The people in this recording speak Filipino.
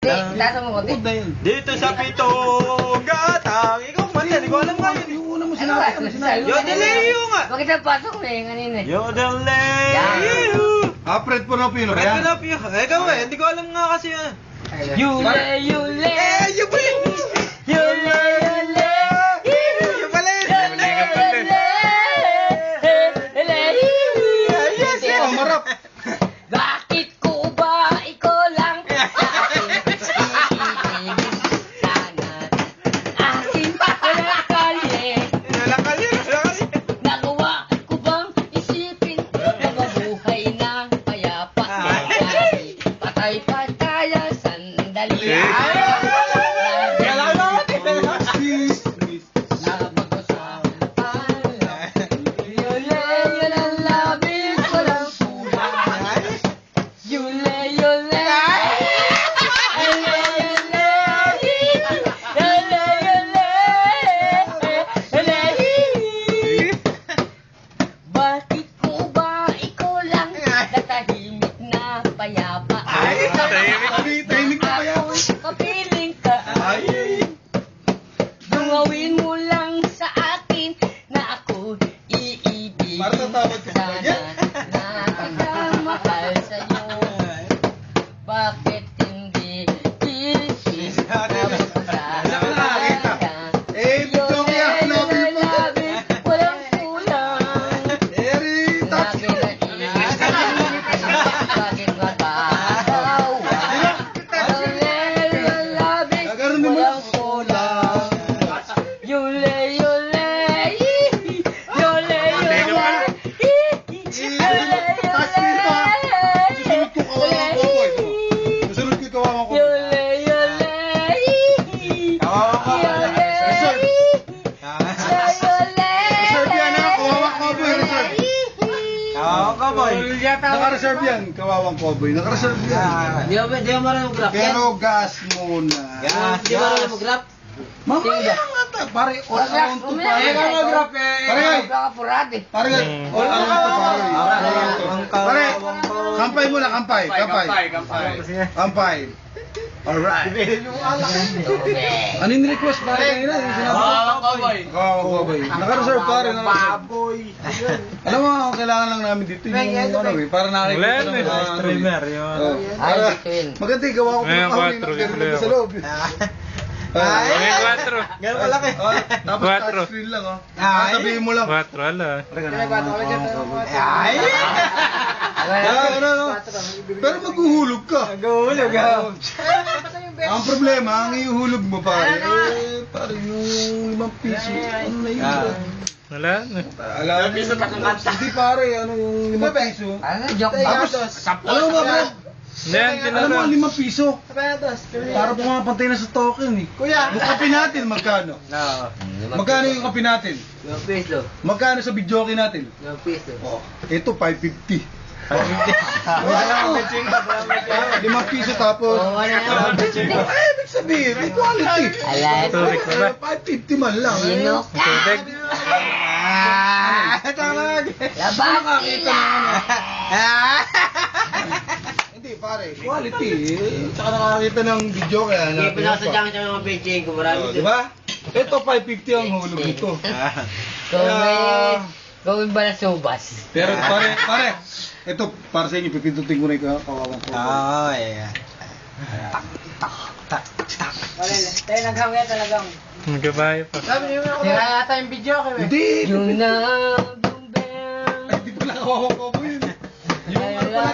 Tasa mo konti. Dito sa pitong gatang. Ikaw man yan, di ko alam nga yun. Yung una mo sinabi. Yodeleo nga. Bakit napasok mo eh, kanina eh? Yodeleo. Fred Ponopino ba Fred yan? Ponopino. Ikaw eh, hindi ko alam nga kasi yan. Yule, yule. Yung pala yun. Yule, yule. Yung pala yun. Yes, yes. Oh, marap. Bakit ko ba ikaw lang sa akin iibigin sana? Aking walang kalye. Walang kalye, walang kalye. Nagawa ko bang isipin na mabuhay na payapa? Patay-pataya sandali. Bakit ko ba ikaw lang natahimik na payapa? Tahimik na kaya. Ako'y kapiling ka. Gawin mo lang sa akin na ako iibig. Para tatawad ka ba yan? Na pagkamahal sa'yo. Bakit hindi isip na nakakita. Eh, bigyan ko yan. Love you pa. Walang kulang. Eri, touch. Bakit matataw? Nagaroon din mo. Walang kulang. Yule, yule. Yule, yule. Touch dito ha. Susunod ko kawawang ko, boy. Yule, yule. Kawawang ko, boy. Reserve. Yule. Reserve yan ha. Kawawang ko, boy. Reserve. Kawawang ka, boy. Naka-reserve yan. Kawawang ko, boy. Naka-reserve yan. Di ba marunong mag-rap yan? Pero gas muna. Gas, Di ba marunong mag-rap? Mamaya nga ta. Pare, all around to pare. Pare, pare, all around to pare. Pare, kampay muna, kampay. Kampay. Alright. Ano yung request pare kanina? Yung sinabi ko? Kawawang ko, boy. Naka-reserve pare. Baboy. Alam mo, ang kailangan lang namin dito yung ano eh, para nakikita ng mga streamer yun. Oh, Ay, para dito yun. maganda yung gawa ko Ngayon, ng kahuli quattro, ng meron yung sa loob. Ay, 4. Ganun malaki. Tapos Quattro. touchscreen lang oh. Ay. Sabihin mo lang. 4, ala. Ay! Ano. Pero maghuhulog ka. Nagulog ha. Ang problema, ang ihuhulog mo pare, pare yung 5 piso. Ano na yun? Wala na. Alam mo, hindi pare, ano yung 5 piso. Ano, joke Tapos, alam mo ba bro? Hindi, yan Alam mo, kinala. 5 piso. Para pumapantay na sa token eh. Kuya. Yung kape natin, magkano? Magkano yung kape natin? Yung piso. Magkano sa videoke natin? Yung piso. Oh, ito 550. Walang bitching ka, walang bitching. 5 piso tapos. Oo, wala na. Ibig sabihin, may quality. Alay. Tubig pa ba? 550 man lang. Sino ka? Tubig. Tawag. Labas sila. Hindi pare, quality. Tsaka nakakita ng video kaya Hindi natin. pinasadyang siya mga bitching ko. Marami Di ba? Ito 550 ang hulog nito. Kung may balasubas. Pero pare, ito para sa inyo pipindutin ko na yung kawawang ko. Oo, yeah. Tayo naghangya talagang. Magabayo pa. Sira yata yung video ko eh. Hindi! Yung nabumbeng. Ay, di pala kawawang ko po yun. Yung ano pala